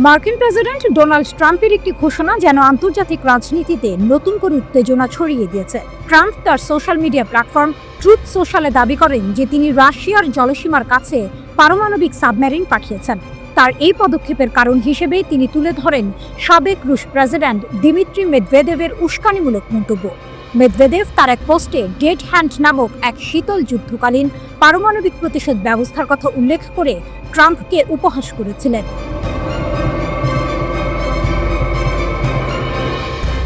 মার্কিন president Donald ট্রাম্পের একটি ঘোষণা যেন আন্তর্জাতিক রাজনীতিতে নতুন করে উত্তেজনা ছড়িয়ে দিয়েছে। ট্রাম্প তার সোশ্যাল মিডিয়া প্ল্যাটফর্ম ট্রুথ সোশ্যালে দাবি করেন যে তিনি রাশিয়ার জলসীমার কাছে পারমাণবিক সাবমেরিন পাঠিয়েছেন। তার এই পদক্ষেপের কারণ হিসেবে তিনি তুলে ধরেন সাবেক রুশ প্রেসিডেন্ট দিমিত্রি মেদভেদেভের উস্কানিমূলক মন্তব্য। মেদভেদেভ তার এক পোস্টে ডেড হ্যান্ড নামক এক শীতল যুদ্ধকালীন পারমাণবিক প্রতিশোধ ব্যবস্থার কথা উল্লেখ করে ট্রাম্পকে উপহাস করেছিলেন।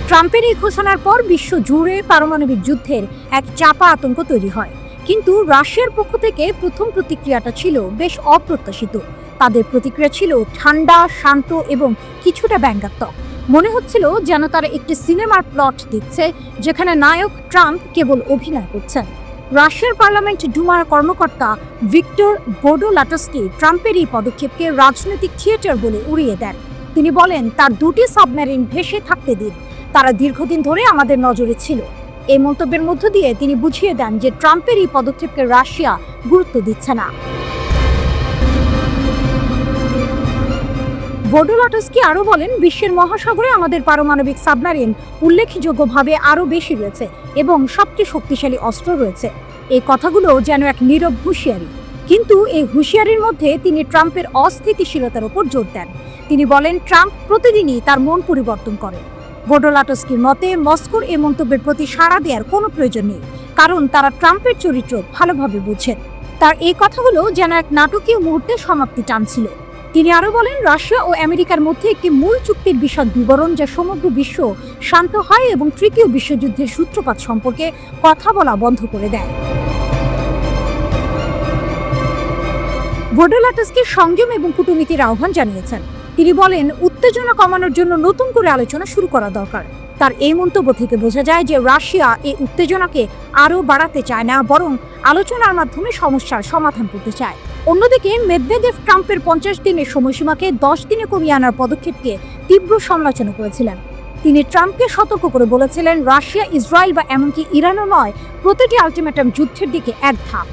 ট্রাম্পের এই ঘোষণার পর বিশ্ব জুড়ে পারমাণবিক যুদ্ধের এক চাপা আতঙ্ক তৈরি হয়, কিন্তু রাশিয়ার পক্ষ থেকে প্রথম প্রতিক্রিয়াটা ছিল বেশ অপ্রত্যাশিত। তাদের প্রতিক্রিয়া ছিল ঠান্ডা, শান্ত এবং কিছুটা ব্যঙ্গাত্মক। মনে হচ্ছিল যেন তারা একটি সিনেমার প্লট দিচ্ছে, যেখানে নায়ক ট্রাম্প কেবল অভিনয় করছেন। রাশিয়ার পার্লামেন্ট ডুমার কর্মকর্তা ভিক্টর বোডোলাটস্কি ট্রাম্পের এই পদক্ষেপকে রাজনৈতিক থিয়েটার বলে উড়িয়ে দেন। তিনি বলেন, তার দুটি সাবমেরিন ভেসে থাকতে দিন, তারা দীর্ঘদিন ধরে আমাদের নজরে ছিল। এই মন্তব্যের মধ্য দিয়ে তিনি বুঝিয়ে দেন যে ট্রাম্পের এই পদক্ষেপকে রাশিয়া গুরুত্ব দিচ্ছে না। বোডোলাটস্কি আরও বলেন, বিশ্বের মহাসাগরে আমাদের পারমাণবিক সাবমেরিন উল্লেখযোগ্যভাবে আরও বেশি রয়েছে এবং সবচেয়ে শক্তিশালী অস্ত্র রয়েছে। এই কথাগুলো যেন এক নীরব হুঁশিয়ারি, কিন্তু এই হুঁশিয়ারির মধ্যে তিনি ট্রাম্পের অস্থিতিশীলতার উপর জোর দেন। তিনি বলেন, ট্রাম্প প্রতিদিনই তার মন পরিবর্তন করেন। বোডোলাটস্কির মতে মস্কোর এই মন্তব্যের প্রতি সাড়া দেওয়ার কোনো প্রয়োজন নেই, কারণ তারা ট্রাম্পের চরিত্র ভালোভাবে বুঝেন। তার এই কথাগুলো যেন এক নাটকীয় মুহূর্তে সমাপ্তি টানছিল। তিনি আরও বলেন, রাশিয়া ও আমেরিকার মধ্যে একটি মূল চুক্তির বিশদ বিবরণ যা সমগ্র বিশ্ব শান্ত হয় এবং তৃতীয় বিশ্বযুদ্ধের সূত্রপাত সম্পর্কে কথা বলা বন্ধ করে দেয়। বোডোলাটস্কি সংযম এবং কূটনীতির আহ্বান জানিয়েছেন। তিনি বলেন, উত্তেজনা কমানোর জন্য নতুন করে আলোচনা শুরু করা দরকার। তার এই মন্তব্য থেকে বোঝা যায় যে রাশিয়া এই উত্তেজনাকে আরও বাড়াতে চায় না, বরং আলোচনার মাধ্যমে সমস্যার সমাধান করতে চায়। অন্যদিকে মেদভেদেভ ট্রাম্পের 50 দিনের সময়সীমাকে 10 দিনে কমিয়ে আনার পদক্ষেপকে তীব্র সমালোচনা করেছিলেন। তিনি ট্রাম্পকে সতর্ক করে বলেছিলেন, রাশিয়া, ইসরায়েল বা এমনকি ইরানও নয়, প্রতিটি আলটিমেটাম যুদ্ধের দিকে এক ধাপ।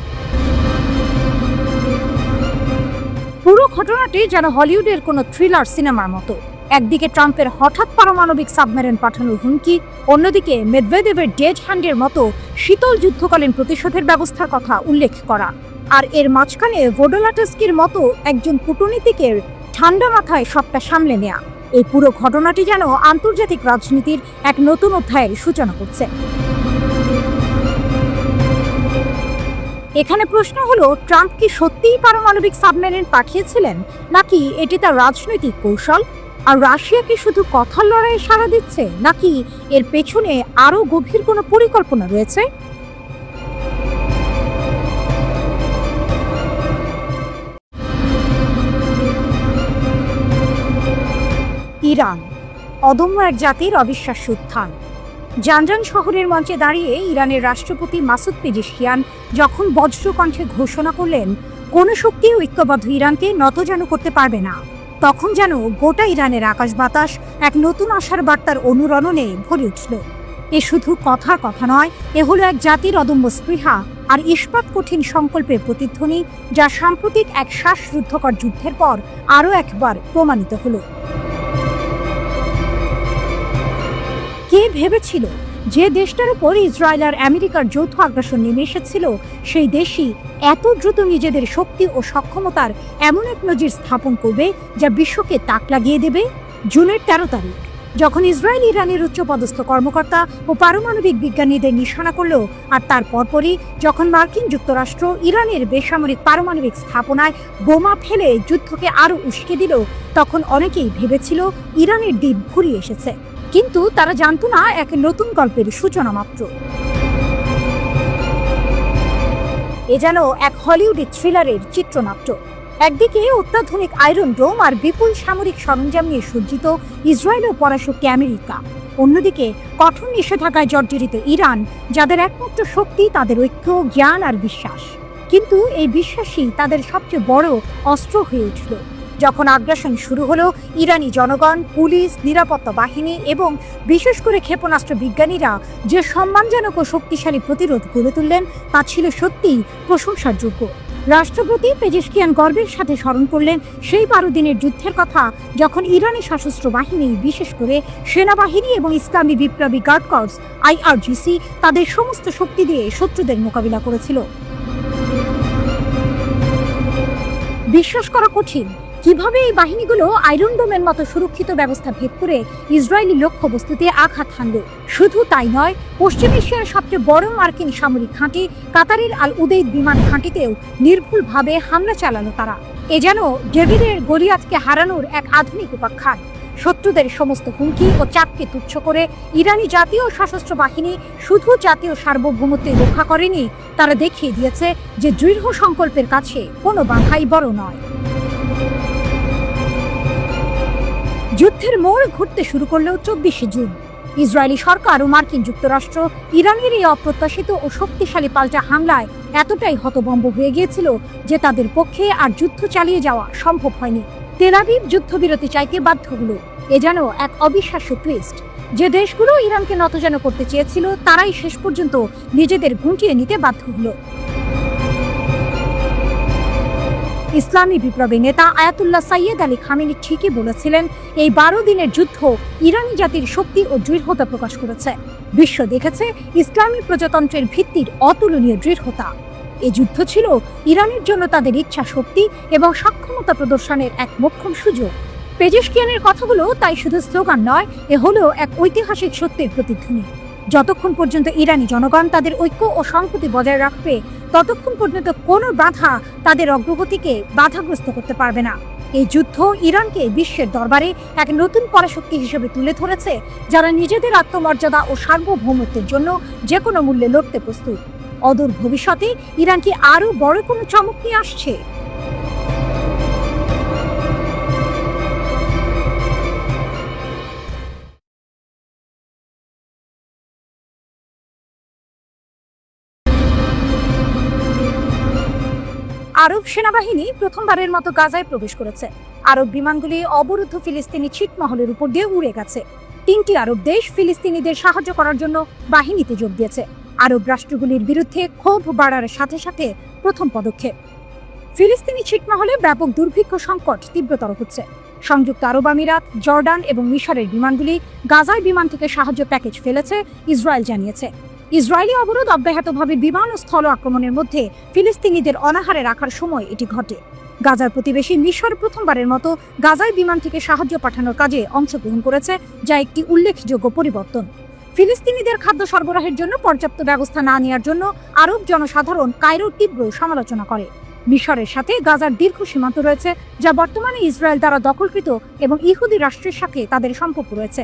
পুরো ঘটনাটি যেন হলিউডের কোনো থ্রিলার সিনেমার মতো। একদিকে ট্রাম্পের হঠাৎ পারমাণবিক সাবমেরিন পাঠানোর হুমকি, অন্যদিকে মেদভেদেভের ডেড হ্যান্ডের মতো শীতল যুদ্ধকালীন প্রতিশোধের ব্যবস্থার কথা উল্লেখ করা। আর এর মাঝখানে বোডোলাটস্কির মতো একজন কূটনীতিকের ঠান্ডা মাথায় সবটা সামলে নেয়া। এই পুরো ঘটনাটি যেন আন্তর্জাতিক রাজনীতির এক নতুন অধ্যায়ের সূচনা করছে। এখানে প্রশ্ন হলো, ট্রাম্প কি সত্যিই পারমাণবিক সাবমেরিন পাঠিয়েছিলেন, নাকি এটি তার রাজনৈতিক কৌশল? আর রাশিয়া কি শুধু কথার লড়াইয়ে সাড়া দিচ্ছে, নাকি এর পেছনে আরও গভীর কোনো পরিকল্পনা রয়েছে? ইরান, অদম্য এক জাতির অবিশ্বাস্য উত্থান। জানজান শহরের মঞ্চে দাঁড়িয়ে ইরানের রাষ্ট্রপতি মাসুদ পেজেশকিয়ান যখন বজ্রকণ্ঠে ঘোষণা করলেন, কোনো শক্তি ঐক্যবদ্ধ ইরানকে নতজানু করতে পারবে না, তখন যেন গোটা ইরানের আকাশ বাতাস এক নতুন আশার বার্তার অনুরণনে ভরে উঠল। এ শুধু কথার কথা নয়, এ হলো এক জাতির অদম্য স্পৃহা আর ইস্পাত কঠিন সংকল্পের প্রতিধ্বনি, যা সাম্প্রতিক এক শ্বাসরুদ্ধকর যুদ্ধের পর আরও একবার প্রমাণিত হলো। কে ভেবেছিল যে দেশটার উপর ইসরায়েল আর আমেরিকার যৌথ আগ্রাসন নেমে এসেছিল, সেই দেশই এত দ্রুত নিজেদের শক্তি ও সক্ষমতার এমন এক নজির স্থাপন করবে যা বিশ্বকে তাক লাগিয়ে দেবে? জুনের 13 তারিখ যখন ইসরায়েল ইরানের উচ্চপদস্থ কর্মকর্তা ও পারমাণবিক বিজ্ঞানীদের নিশানা করল, আর তার পরপরই যখন মার্কিন যুক্তরাষ্ট্র ইরানের বেসামরিক পারমাণবিক স্থাপনায় বোমা ফেলে যুদ্ধকে আরও উস্কে দিল, তখন অনেকেই ভেবেছিল ইরানের দিন ফুরিয়ে এসেছে। কিন্তু তারা জানতো না, এক নতুন গল্পের সূচনা মাত্র। এ যেন এক হলিউডের থ্রিলারের চিত্রনাট্য। একদিকে অত্যাধুনিক আয়রন ডোম আর বিপুল সামরিক সরঞ্জাম নিয়ে সজ্জিত ইসরায়েল ও পরাশক্তি আমেরিকা, অন্যদিকে কঠোর নিষেধাজ্ঞায় জর্জরিত ইরান, যাদের একমাত্র শক্তি তাদের ঐক্য, জ্ঞান আর বিশ্বাস। কিন্তু এই বিশ্বাসই তাদের সবচেয়ে বড় অস্ত্র হয়ে উঠল যখন আগ্রাসন শুরু হলো। ইরানি জনগণ, পুলিশ, নিরাপত্তা বাহিনী এবং বিশেষ করে ক্ষেপণাস্ত্র বিজ্ঞানীরা যে সম্মানজনক ও শক্তিশালী প্রতিরোধ গড়ে তুললেন, তা ছিল সত্যিই প্রশংসার যোগ্য। রাষ্ট্রপতি পেজেশকিয়ান গর্বের সাথে স্মরণ করলেন সেই 12 দিনের যুদ্ধের কথা, যখন ইরানি সশস্ত্র বাহিনী, বিশেষ করে সেনাবাহিনী এবং ইসলামী বিপ্লবী গার্ড কর্পস IRGC তাদের সমস্ত শক্তি দিয়ে শত্রুদের মোকাবিলা করেছিল। বিশ্বাস করা কঠিন কিভাবে এই বাহিনীগুলো আয়রন ডোমের মতো সুরক্ষিত ব্যবস্থা ভেদ করে ইসরায়েলি লক্ষ্যবস্তুতে আঘাত হানল। শুধু তাই নয়, পশ্চিম এশিয়ার সবচেয়ে বড় মার্কিন সামরিক ঘাঁটি কাতারের আল উদেইদ বিমান ঘাঁটিতেও নির্ভুলভাবে হামলা চালালো তারা। এ যেন ডেভিডের গলিয়াতকে হারানোর এক আধুনিক উপাখ্যান। শত্রুদের সমস্ত হুমকি ও চাপকে তুচ্ছ করে ইরানি জাতীয় সশস্ত্র বাহিনী শুধু জাতীয় সার্বভৌমত্ব রক্ষা করেনি, তারা দেখিয়ে দিয়েছে যে দৃঢ় সংকল্পের কাছে কোনো বাধাই বড় নয়। যুদ্ধের মোড় ঘুরতে শুরু করলেও 24শে জুন ইসরায়েলি সরকার ও মার্কিন যুক্তরাষ্ট্র ইরানের এই অপ্রত্যাশিত ও শক্তিশালী পাল্টা হামলায় এতটাই হতভম্ব হয়ে গিয়েছিল যে তাদের পক্ষে আর যুদ্ধ চালিয়ে যাওয়া সম্ভব হয়নি। তেল আবিব যুদ্ধবিরতি চাইতে বাধ্য হলো। এ যেন এক অবিশ্বাস্য টুইস্ট। যে দেশগুলো ইরানকে নতজান করতে চেয়েছিল তারাই শেষ পর্যন্ত নিজেদের গুটিয়ে নিতে বাধ্য হলো। ইসলামী বিপ্লবী নেতা আয়াতুল্লাহ সাইয়েদ আলী খামেনি ঠিকই বলেছিলেন, এই 12 দিনের যুদ্ধ ইরানি জাতির শক্তি ও দৃঢ়তা প্রকাশ করেছে। বিশ্ব দেখেছে ইসলামী প্রজাতন্ত্রের ভিত্তির অতুলনীয় দৃঢ়তা। এই যুদ্ধ ছিল ইরানের জন্য তাদের ইচ্ছা শক্তি এবং সক্ষমতা প্রদর্শনের এক মোক্ষম সুযোগ। পেজেশকিয়ানের কথাগুলো তাই শুধু স্লোগান নয়, এ হলো এক ঐতিহাসিক সত্যের প্রতিধ্বনি। যতক্ষণ পর্যন্ত ইরানি জনগণ তাদের ঐক্য ও সংহতি বজায় রাখবে, ততক্ষণ পর্যন্ত কোনো বাধা তাদের অগ্রগতিকে বাধাগ্রস্ত করতে পারবে না। এই যুদ্ধ ইরানকে বিশ্বের দরবারে এক নতুন পরাশক্তি হিসেবে তুলে ধরেছে, যারা নিজেদের আত্মমর্যাদা ও সার্বভৌমত্বের জন্য যে কোনো মূল্যে লড়তে প্রস্তুত। অদূর ভবিষ্যতে ইরান কি আরো বড় কোনো চমক নিয়ে আসছে? আরব সেনাবাহিনী প্রথমবারের মতো গাজায় প্রবেশ করেছে। আরব বিমানগুলি অবরুদ্ধ ফিলিস্তিনি ছিটমহলের উপর দিয়ে উড়ে গেছে। 3টি আরব দেশ ফিলিস্তিনিদের সাহায্য করার জন্য বাহিনীতে যোগ দিয়েছে। আরব রাষ্ট্রগুলির বিরুদ্ধে ক্ষোভ বাড়ার সাথে সাথে প্রথম পদক্ষেপ। ফিলিস্তিনি ছিটমহলে ব্যাপক দুর্ভিক্ষ সংকট তীব্রতর হচ্ছে। সংযুক্ত আরব আমিরাত, জর্ডান এবং মিশরের বিমানগুলি গাজায় বিমান থেকে সাহায্য প্যাকেজ ফেলেছে, ইসরায়েল জানিয়েছে। ইসরায়েলি অবরোধ অব্যাহতভাবে বিমান ও স্থল আক্রমণের মধ্যে ফিলিস্তিনিদের অনাহারে রাখার সময় এটি ঘটে। গাজার প্রতিবেশী মিশর প্রথমবারের মতো গাজায় বিমান থেকে সাহায্য পাঠানোর কাজে অংশগ্রহণ করেছে, যা একটি উল্লেখযোগ্য পরিবর্তন। ফিলিস্তিনিদের খাদ্য সরবরাহের জন্য পর্যাপ্ত ব্যবস্থা না নেওয়ার জন্য আরব জনসাধারণ কায়রোর তীব্র সমালোচনা করে। মিশরের সাথে গাজার দীর্ঘ সীমান্ত রয়েছে, যা বর্তমানে ইসরায়েল দ্বারা দখলকৃত এবং ইহুদি রাষ্ট্রের সাথে তাদের সম্পর্ক রয়েছে।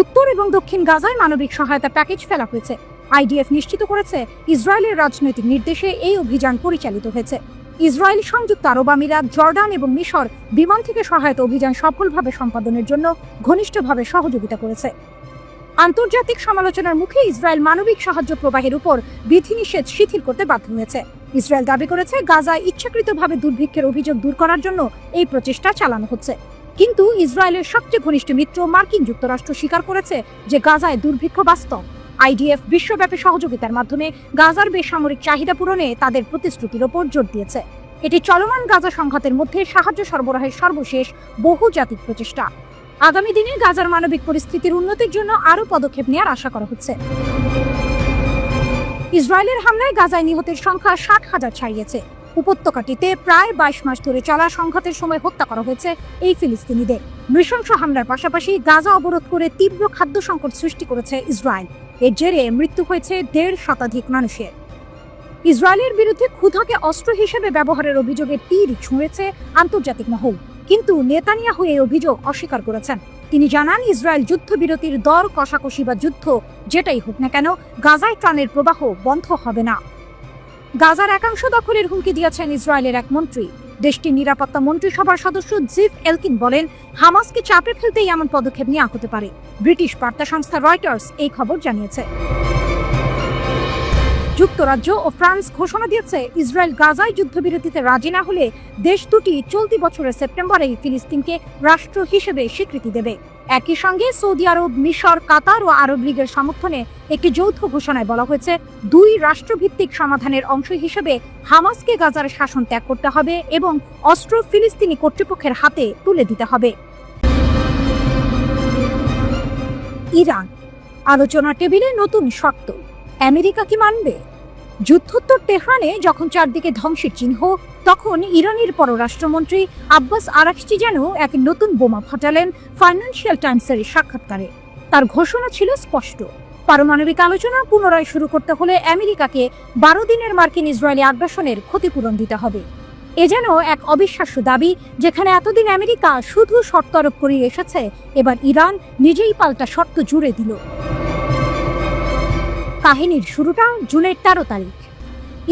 উত্তর এবং দক্ষিণ গাজায় মানবিক সহায়তা প্যাকেজ ফেলা হয়েছে। IDF নিশ্চিত করেছে ইসরায়েলের রাজনৈতিক নির্দেশে এই অভিযান পরিচালিত হয়েছে। ইসরায়েল, সংযুক্ত আরব আমিরাত, জর্ডান এবং মিশর বিমান থেকে সহায়তা অভিযান সফলভাবে সম্পাদনের জন্য ঘনিষ্ঠভাবে সহযোগিতা করেছে। আন্তর্জাতিক সমালোচনার মুখে ইসরায়েল মানবিক সাহায্য প্রবাহের উপর বিধিনিষেধ শিথিল করতে বাধ্য হয়েছে। ইসরায়েল দাবি করেছে গাজায় ইচ্ছাকৃতভাবে দুর্ভিক্ষের অভিযোগ দূর করার জন্য এই প্রচেষ্টা চালানো হচ্ছে। কিন্তু ইসরায়েলের সবচেয়ে ঘনিষ্ঠ মিত্র মার্কিন যুক্তরাষ্ট্র স্বীকার করেছে যে গাজায় দুর্ভিক্ষ বাস্তব। IDF বিশ্বব্যাপী সহযোগিতার মাধ্যমে গাজার বেসামরিক চাহিদা পূরণে তাদের প্রতিশ্রুতির ওপর জোর দিয়েছে। এটি চলমান গাজা সংঘাতের মধ্যে সাহায্য সরবরাহের সর্বশেষ বহুজাতিক প্রচেষ্টা। আগামী দিনে গাজার মানবিক পরিস্থিতির উন্নতির জন্য আরও পদক্ষেপ নেওয়ার আশা করা হচ্ছে। ইসরায়েলের হামলায় গাজায় নিহতের সংখ্যা 60,000 ছাড়িয়েছে। উপত্যকাটিতে প্রায় 22 মাস ধরে চলা সংঘাতের সময় হত্যা করা হয়েছে এই ফিলিস্তিনিদের। নৃশংস হামলার পাশাপাশি গাজা অবরোধ করে তীব্র খাদ্য সংকট সৃষ্টি করেছে ইসরায়েল। এর জেরে মৃত্যু হয়েছে 1.5 শতাধিক মানুষের। ইসরায়েলের বিরুদ্ধে ক্ষুধাকে অস্ত্র হিসেবে ব্যবহারের অভিযোগে তীর ছুঁড়েছে আন্তর্জাতিক মহল, কিন্তু নেতানিয়াহু এই অভিযোগ অস্বীকার করেছেন। তিনি জানান, ইসরায়েল যুদ্ধবিরতির দর কষাকষি বা যুদ্ধ যেটাই হোক না কেন, গাজায় ত্রাণের প্রবাহ বন্ধ হবে না। গাজার একাংশ দখলের হুমকি দিয়েছেন ইসরায়েলের এক মন্ত্রী। দেশটির নিরাপত্তা মন্ত্রিসভার সদস্য জিফ এলকিন বলেন, হামাসকে চাপে ফেলতেই এমন পদক্ষেপ নেওয়া হতে পারে। ব্রিটিশ বার্তা সংস্থা রয়টার্স এই খবর জানিয়েছে। যুক্তরাজ্য ও ফ্রান্স ঘোষণা দিয়েছে ইসরায়েল গাজায় যুদ্ধবিরতিতে রাজি না হলে দেশ দুটি চলতি বছরের সেপ্টেম্বরেই ফিলিস্তিনকে রাষ্ট্র হিসেবে স্বীকৃতি দেবে। একই সঙ্গে সৌদি আরব, মিশর, কাতার ও আরব লীগের সমর্থনে একটি যৌথ ঘোষণায় বলা হয়েছে, দুই রাষ্ট্রভিত্তিক সমাধানের অংশ হিসেবে হামাসকে গাজার শাসন ত্যাগ করতে হবে এবং অস্ত্র ফিলিস্তিনি কর্তৃপক্ষের হাতে তুলে দিতে হবে। ইরান আলোচনা টেবিলে নতুন শর্ত, আমেরিকা কি মানবে? যুদ্ধোত্তর তেহরানে যখন চারদিকে ধ্বংসের চিহ্ন, তখন ইরানের পররাষ্ট্রমন্ত্রী আব্বাস আরাকচি যেন এক নতুন বোমা ফাটালেন ফাইন্যান্সিয়াল টাইমসের সাক্ষাৎকারে। তার ঘোষণা ছিল স্পষ্ট, পারমাণবিক আলোচনা পুনরায় শুরু করতে হলে আমেরিকাকে 12 দিনের মার্কিন ইসরায়েলি আগ্রাসনের ক্ষতিপূরণ দিতে হবে। এ যেন এক অবিশ্বাস্য দাবি, যেখানে এতদিন আমেরিকা শুধু শর্ত আরোপ করে এসেছে, এবার ইরান নিজেই পাল্টা শর্ত জুড়ে দিল। কাহিনীর শুরুটা জুনের 13 তারিখ।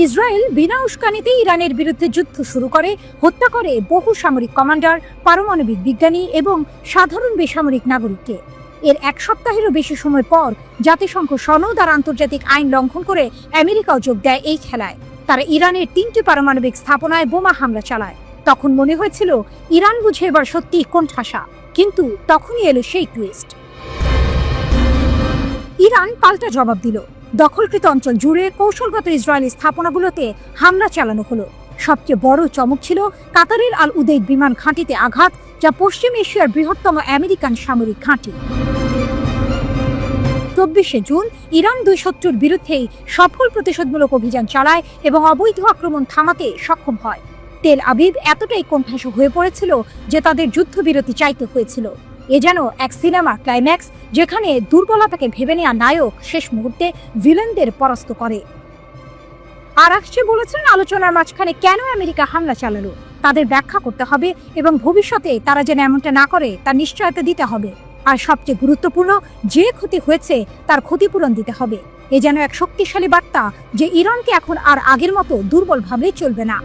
ইসরায়েল বিনা উস্কানিতে ইরানের বিরুদ্ধে যুদ্ধ শুরু করে, হত্যা করে বহু সামরিক কমান্ডার, পারমাণবিক বিজ্ঞানী এবং সাধারণ বেসামরিক নাগরিককে। এর এক সপ্তাহেরও বেশি সময় পর জাতিসংঘ সনদ আর আন্তর্জাতিক আইন লঙ্ঘন করে আমেরিকাও যোগ দেয় এই খেলায়। তারা ইরানের 3টি পারমাণবিক স্থাপনায় বোমা হামলা চালায়। তখন মনে হয়েছিল ইরান বুঝে এবার সত্যি কোণঠাসা, কিন্তু তখনই এলো সেই টুইস্ট। ইরান পাল্টা জবাব দিল। দখলকৃত অঞ্চল জুড়ে কৌশলগত ইসরায়েলি স্থাপনাগুলোতে হামলা চালানো হলো। সবচেয়ে বড় চমক ছিল কাতারের আল উদেইদ বিমান ঘাঁটিতে আঘাত, যা পশ্চিম এশিয়ার বৃহত্তম আমেরিকান সামরিক ঘাঁটি। 24শে জুন ইরান দুই শত্রুর বিরুদ্ধেই সফল প্রতিশোধমূলক অভিযান চালায় এবং অবৈধ আক্রমণ থামাতে সক্ষম হয়। তেল আবিব এতটাই কোণঠাসা হয়ে পড়েছিল যে তাদের যুদ্ধবিরতি চাইতে হয়েছিল। এ যেন এক সিনেমা ক্লাইম্যাক্স, যেখানে দুর্বলতাকে ভেবে নেওয়া নায়ক শেষ মুহূর্তে ভিলেনদের পরাস্ত করে। আরাকচি বলেছেন, আলোচনার মাঝখানে কেন আমেরিকা হামলা চালালো তাদের ব্যাখ্যা করতে হবে এবং ভবিষ্যতে তারা যেন এমনটা না করে তার নিশ্চয়তা দিতে হবে। আর সবচেয়ে গুরুত্বপূর্ণ, যে ক্ষতি হয়েছে তার ক্ষতিপূরণ দিতে হবে। এ যেন এক শক্তিশালী বার্তা যে ইরানকে এখন আর আগের মতো দুর্বল ভাবলেই চলবে না।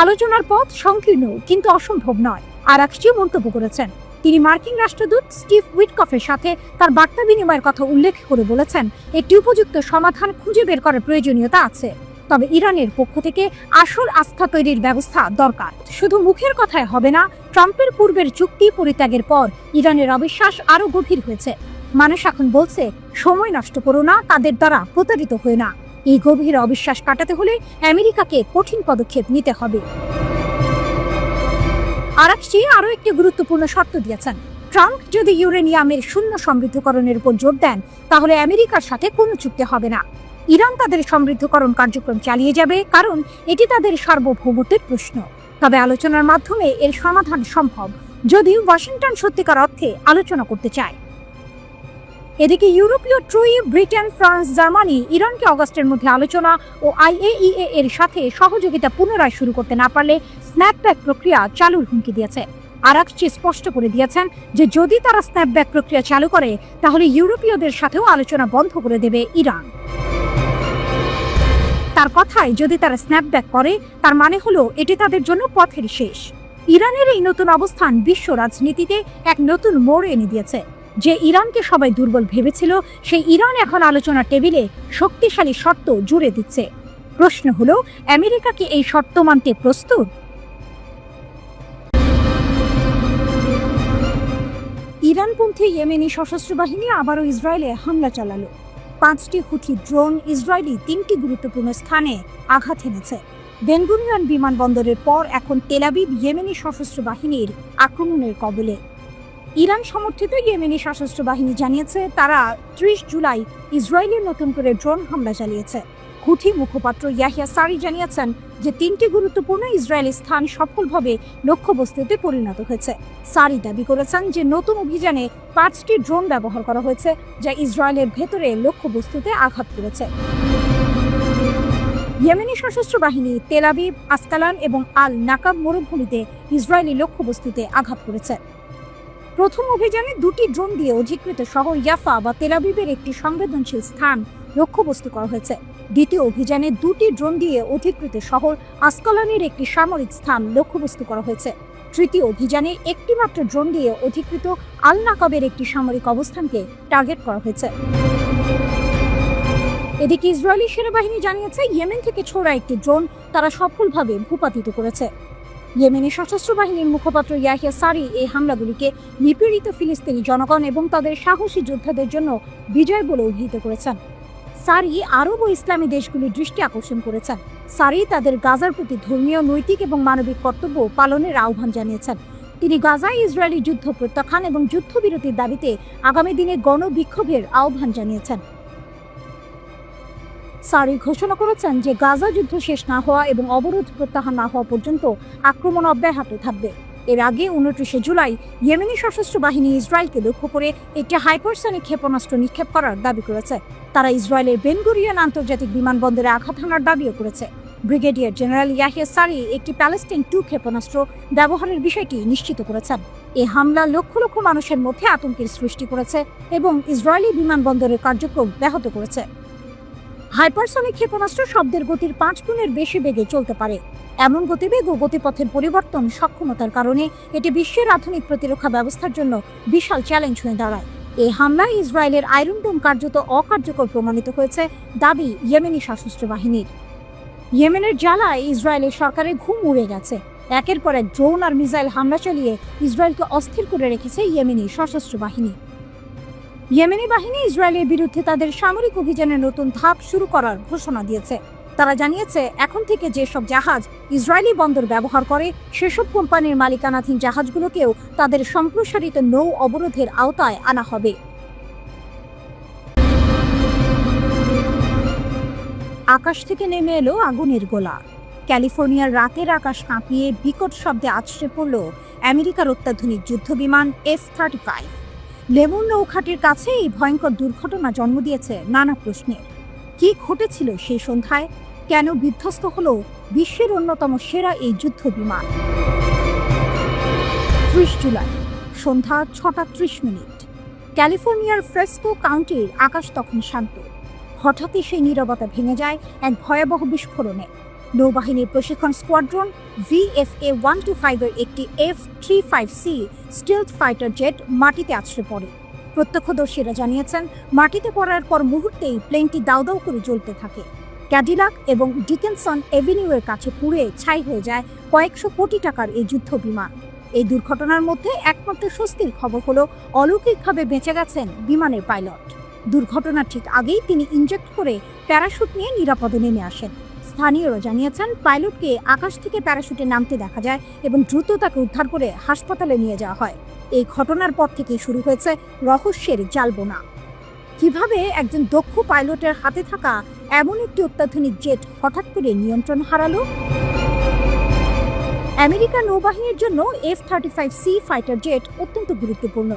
আলোচনার পথ সংকীর্ণ কিন্তু অসম্ভব নয়, আরাকচি মন্তব্য করেছেন। তিনি মার্কিন রাষ্ট্রদূত স্টিভ উইটকফের সাথে তার বার্তা বিনিময়ের কথা উল্লেখ করে বলেছেন, একটি উপযুক্ত সমাধান খুঁজে বের করার প্রয়োজনীয়তা আছে, তবে ইরানের পক্ষ থেকে আসল আস্থা তৈরির ব্যবস্থা দরকার। শুধু মুখের কথায় হবে না। ট্রাম্পের পূর্বের চুক্তি পরিত্যাগের পর ইরানের অবিশ্বাস আরো গভীর হয়েছে। মানুষ এখন বলছে, সময় নষ্ট করো না, তাদের দ্বারা প্রতারিত হয়ে না। এই গভীর অবিশ্বাস কাটাতে হলে আমেরিকাকে কঠিন পদক্ষেপ নিতে হবে। আরাকচি আরও একটি গুরুত্বপূর্ণ শর্ত দিয়েছেন, ট্রাম্প যদি ইউরেনিয়ামের শূন্য সমৃদ্ধকরণের উপর জোর দেন, তাহলে আমেরিকার সাথে কোনো চুক্তি হবে না। ইরান তাদের সমৃদ্ধকরণ কার্যক্রম চালিয়ে যাবে, কারণ এটি তাদের সার্বভৌমত্বের প্রশ্ন। তবে আলোচনার মাধ্যমে এর সমাধান সম্ভব, যদিও ওয়াশিংটন সত্যিকার অর্থে আলোচনা করতে চায়। এদিকে ইউরোপীয় ট্রয়ি, ব্রিটেন, ফ্রান্স, জার্মানি ইরানকে অগস্টের মধ্যে আলোচনা ও IAEA এর সাথে সহযোগিতা পুনরায় শুরু করতে না পারলে স্ন্যাপব্যাক প্রক্রিয়া চালুর হুমকি দিয়েছে। আরাকচি স্পষ্ট করে দিয়েছেন যে যদি তারা স্ন্যাপব্যাক প্রক্রিয়া চালু করে, তাহলে ইউরোপীয়দের সাথেও আলোচনা বন্ধ করে দেবে ইরান। তার কথায়, যদি তারা স্ন্যাপব্যাক করে, তার মানে হলো এটি তাদের জন্য পথের শেষ। ইরানের এই নতুন অবস্থান বিশ্ব রাজনীতিতে এক নতুন মোড় এনে দিয়েছে। যে ইরানকে সবাই দুর্বল ভেবেছিল, সেই ইরান এখন আলোচনার টেবিলে শক্তিশালী শর্ত জুড়ে দিচ্ছে। প্রশ্ন হলো, আমেরিকা কি এই শর্ত মানতে প্রস্তুত? ইরানপন্থী ইয়েমেনি সশস্ত্র বাহিনী আবারও ইসরায়েলে হামলা চালালো। 5টি হুথি ড্রোন ইসরায়েলি 3টি গুরুত্বপূর্ণ স্থানে আঘাত এনেছে। বেন গুরিয়ন বিমানবন্দরের পর এখন তেল আবিব ইয়েমেনি সশস্ত্র বাহিনীর আক্রমণের কবলে। ইরান সমর্থিত ইয়েমেনি সশস্ত্র বাহিনী জানিয়েছে, তারা 30 জুলাই ইসরায়েলের নতুন করে ড্রোন হামলা চালিয়েছে। হুথি মুখপাত্র ইয়াহিয়া সারি জানিয়েছেন যে 3টি গুরুত্বপূর্ণ ইসরায়েলি স্থান সফলভাবে লক্ষ্যবস্তুতে পরিণত হয়েছে। সারি দাবি করেছেন যে নতুন অভিযানে 5টি ড্রোন ব্যবহার করা হয়েছে, যা ইসরায়েলের ভেতরে লক্ষ্যবস্তুতে আঘাত করেছে। ইয়েমেনি সশস্ত্র বাহিনী তেল আবিব, আসকালান এবং আল নাকাব মরুভূমিতে ইসরায়েলি লক্ষ্যবস্তুতে আঘাত করেছে। প্রথম অভিযানে 2টি ড্রোন দিয়ে অধিকৃত শহর ইয়াফা বা তেল আবিবের একটি সংবেদনশীল স্থান লক্ষ্যবস্তু করা হয়েছে। দ্বিতীয় অভিযানে 2টি ড্রোন দিয়ে অধিকৃত শহর আসকালানের একটি সামরিক স্থান লক্ষ্যবস্তু করা হয়েছে। তৃতীয় অভিযানে একটি মাত্র ড্রোন দিয়ে অধিকৃত আল নাকাবের একটি সামরিক অবস্থানকে টার্গেট করা হয়েছে। এদিকে ইসরায়েলি সেনাবাহিনী জানিয়েছে ইয়েমেন থেকে ছোড়া একটি ড্রোন তারা সফলভাবে ভূপাতিত করেছে। ইয়েমেনি সশস্ত্র বাহিনীর মুখপাত্র ইয়াহিয়া সারি এই হামলাগুলিকে নিপীড়িত ফিলিস্তিনি জনগণ এবং তাদের সাহসী যোদ্ধাদের জন্য বিজয় বলে অভিহিত করেছেন। সারি আরব ও ইসলামী দেশগুলির দৃষ্টি আকর্ষণ করেছেন। সারি তাদের গাজার প্রতি ধর্মীয়, নৈতিক এবং মানবিক কর্তব্য পালনের আহ্বান জানিয়েছেন। তিনি গাজায় ইসরায়েলি যুদ্ধ প্রত্যাখ্যান এবং যুদ্ধবিরতির দাবিতে আগামী দিনে গণবিক্ষোভের আহ্বান জানিয়েছেন। সারি ঘোষণা করেছেন যে গাজা যুদ্ধ শেষ না হওয়া এবং অবরোধ প্রত্যাহার না হওয়া পর্যন্ত আক্রমণ অব্যাহত থাকবে। এর আগে 29 জুলাই ইয়েমেনি সশস্ত্র বাহিনী ইসরায়েলকে লক্ষ্য করে একটি হাইপারসনিক ক্ষেপণাস্ত্র নিক্ষেপ করার দাবি করেছে। তারা ইসরায়েলের বেন গুরিয়ন আন্তর্জাতিক বিমানবন্দরে আঘাত হানার দাবিও করেছে। ব্রিগেডিয়ার জেনারেল ইয়াহিয়া সারি একটি প্যালেস্টাইন 2 ক্ষেপণাস্ত্র ব্যবহারের বিষয়টি নিশ্চিত করেছেন। এই হামলা লক্ষ লক্ষ মানুষের মধ্যে আতঙ্কের সৃষ্টি করেছে এবং ইসরায়েলি বিমানবন্দরের কার্যক্রম ব্যাহত করেছে। হাইপারসনিক ক্ষেপণাস্ত্র শব্দের গতির 5 গুণের বেশি বেগে চলতে পারে। এমন গতিবেগ ও গতিপথের পরিবর্তন সক্ষমতার কারণে এটি বিশ্বের আধুনিক প্রতিরক্ষা ব্যবস্থার জন্য বিশাল চ্যালেঞ্জ হয়ে দাঁড়ায়। এই হামলায় ইসরায়েলের আয়রন ডোম কার্যত অকার্যকর প্রমাণিত হয়েছে দাবি ইয়েমেনি সশস্ত্র বাহিনীর। ইয়েমেনের জ্বালায় ইসরায়েলের সরকারের ঘুম উড়ে গেছে। একের পর এক ড্রোন আর মিসাইল হামলা চালিয়ে ইসরায়েলকে অস্থির করে রেখেছে ইয়েমেনি সশস্ত্র বাহিনী। ইয়েমেনি বাহিনী ইসরায়েলের বিরুদ্ধে তাদের সামরিক অভিযানের নতুন ধাপ শুরু করার ঘোষণা দিয়েছে। তারা জানিয়েছে এখন থেকে যেসব জাহাজ ইসরায়েলি বন্দর ব্যবহার করে সেসব কোম্পানির মালিকানাধীন জাহাজগুলোকেও তাদের সম্প্রসারিত নৌ অবরোধের আওতায় আনা হবে। আকাশ থেকে নেমে এলো আগুনের গোলা। ক্যালিফোর্নিয়ার রাতের আকাশ কাঁপিয়ে বিকট শব্দে আছড়ে পড়ল আমেরিকার অত্যাধুনিক যুদ্ধবিমান F-35। লেমন নৌঘাটির কাছে এই ভয়ঙ্কর দুর্ঘটনা জন্ম দিয়েছে নানা প্রশ্নের। কি ঘটেছিল সেই সন্ধ্যায়? কেন বিধ্বস্ত হলো বিশ্বের অন্যতম সেরা এই যুদ্ধ বিমান? 30 জুলাই সন্ধ্যা 6:30। ক্যালিফোর্নিয়ার ফ্রেস্কো কাউন্টির আকাশ তখন শান্ত। হঠাৎই সেই নীরবতা ভেঙে যায় এক ভয়াবহ বিস্ফোরণে। নৌবাহিনীর প্রশিক্ষণ স্কোয়াড্রন VFA-125 এর একটি F-35C স্টিলথ ফাইটার জেট মাটিতে আছড়ে পড়ে। প্রত্যক্ষদর্শীরা জানিয়েছেন মাটিতে পড়ার পর মুহূর্তেই প্লেনটি দাউ দাউ করে জ্বলতে থাকে। ক্যাডিলাক এবং ডিকেনসন এভিনিউয়ের কাছে পুড়ে ছাই হয়ে যায় কয়েকশো কোটি টাকার এই যুদ্ধ বিমান। এই দুর্ঘটনার মধ্যে একমাত্র স্বস্তির খবর হলো অলৌকিকভাবে বেঁচে গেছেন বিমানের পাইলট। দুর্ঘটনার ঠিক আগেই তিনি ইনজেক্ট করে প্যারাশুট নিয়ে নিরাপদে নেমে আসেন। স্থানীয়রা জানিয়েছেন পাইলটকে আকাশ থেকে প্যারাশুটে নামতে দেখা যায় এবং দ্রুত তাকে উদ্ধার করে হাসপাতালে নিয়ে যাওয়া হয়। এই ঘটনার পর থেকেই শুরু হয়েছে রহস্যের জালবোনা। কিভাবে একজন দক্ষ পাইলটের হাতে থাকা এমন একটি অত্যাধুনিক জেট হঠাৎ করে নিয়ন্ত্রণ হারালো? আমেরিকার নৌবাহিনীর জন্য F-35C ফাইটার জেট অত্যন্ত গুরুত্বপূর্ণ।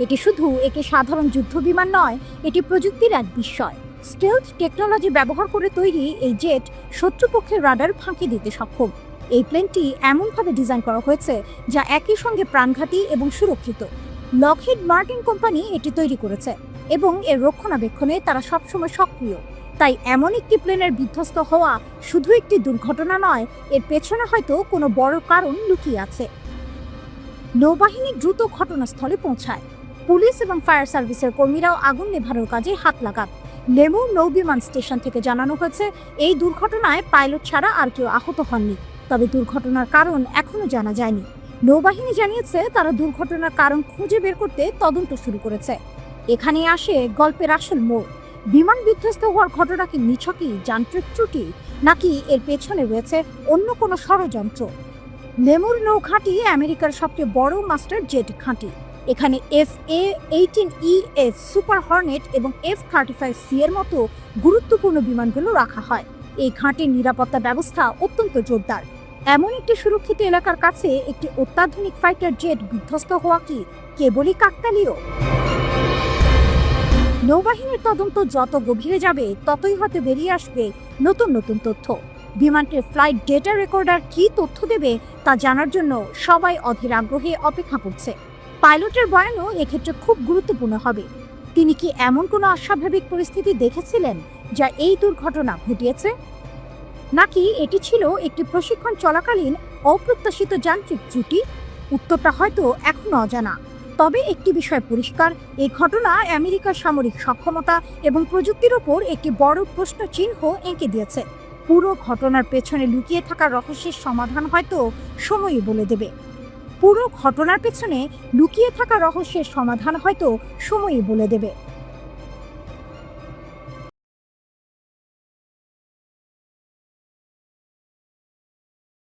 এটি শুধু একটি সাধারণ যুদ্ধ বিমান নয়, এটি প্রযুক্তির এক বিস্ময়। স্টেলথ টেকনোলজি ব্যবহার করে তৈরি এই জেট শত্রুপক্ষের রাডার ফাঁকি দিতে সক্ষম। এই প্লেনটি এমনভাবে ডিজাইন করা হয়েছে যা একই সঙ্গে প্রাণঘাতী এবং সুরক্ষিত। লকহিড মার্টিন কোম্পানি এটি তৈরি করেছে এবং এর রক্ষণাবেক্ষণে তারা সবসময় সক্রিয়। তাই এমন একটি প্লেনের বিধ্বস্ত হওয়া শুধু একটি দুর্ঘটনা নয়, এর পেছনে হয়তো কোনো বড় কারণ লুকিয়ে আছে। নৌবাহিনী দ্রুত ঘটনাস্থলে পৌঁছায়। পুলিশ এবং ফায়ার সার্ভিসের কর্মীরাও আগুন নেভানোর কাজে হাত লাগান। লেমু নৌবিমান স্টেশন থেকে জানানো হয়েছে এই দুর্ঘটনায় পাইলট ছাড়া আর কেউ আহত হননি। তবে দুর্ঘটনার কারণ এখনো জানা যায়নি। নৌবাহিনী জানিয়েছে তারা দুর্ঘটনার কারণ খুঁজে বের করতে তদন্ত শুরু করেছে। এখানে আসে গল্পের আসল মোড়। বিমান বিধ্বস্ত হওয়ার ঘটনা কি নিছকই যান্ত্রিক ত্রুটি, নাকি এর পেছনে রয়েছে অন্য কোনো ষড়যন্ত্র? লেমুর নৌঘাঁটি আমেরিকার সবচেয়ে বড় মাস্টার জেট ঘাঁটি। এখানে FA-18ES সুপার হর্নেট এবং F-35C এর মতো গুরুত্বপূর্ণ বিমানগুলো রাখা হয়। এই ঘাঁটির নিরাপত্তা ব্যবস্থা অত্যন্ত জোরদার। এমন একটি সুরক্ষিত এলাকার কাছে একটি অত্যাধুনিক ফাইটার জেট বিধ্বস্ত হওয়া কি কেবলই কাকতালীয়? নৌবাহিনীর তদন্ত যত গভীরে যাবে ততই হয়তো বেরিয়ে আসবে নতুন নতুন তথ্য। বিমানটির ফ্লাইট ডেটা রেকর্ডার কি তথ্য দেবে তা জানার জন্য সবাই অধীর আগ্রহে অপেক্ষা করছে। পাইলটের বয়ানও এক্ষেত্রে খুব গুরুত্বপূর্ণ হবে। তিনি কি এমন কোনো অস্বাভাবিক পরিস্থিতি দেখেছিলেন যা এই দুর্ঘটনা ঘটিয়েছে, নাকি এটি ছিল একটি প্রশিক্ষণ চলাকালীন অপ্রত্যাশিত যান্ত্রিক ত্রুটি? উত্তরটা হয়তো এখনো অজানা। তবে একটি বিষয় পরিষ্কার, এই ঘটনা আমেরিকার সামরিক সক্ষমতা এবং প্রযুক্তির ওপর একটি বড় প্রশ্ন চিহ্ন এঁকে দিয়েছে। পুরো ঘটনার পেছনে লুকিয়ে থাকা রহস্যের সমাধান হয়তো সময়ই বলে দেবে। পুরো ঘটনার পেছনে লুকিয়ে থাকা রহস্যের সমাধান হয়তো সময়ই বলে দেবে।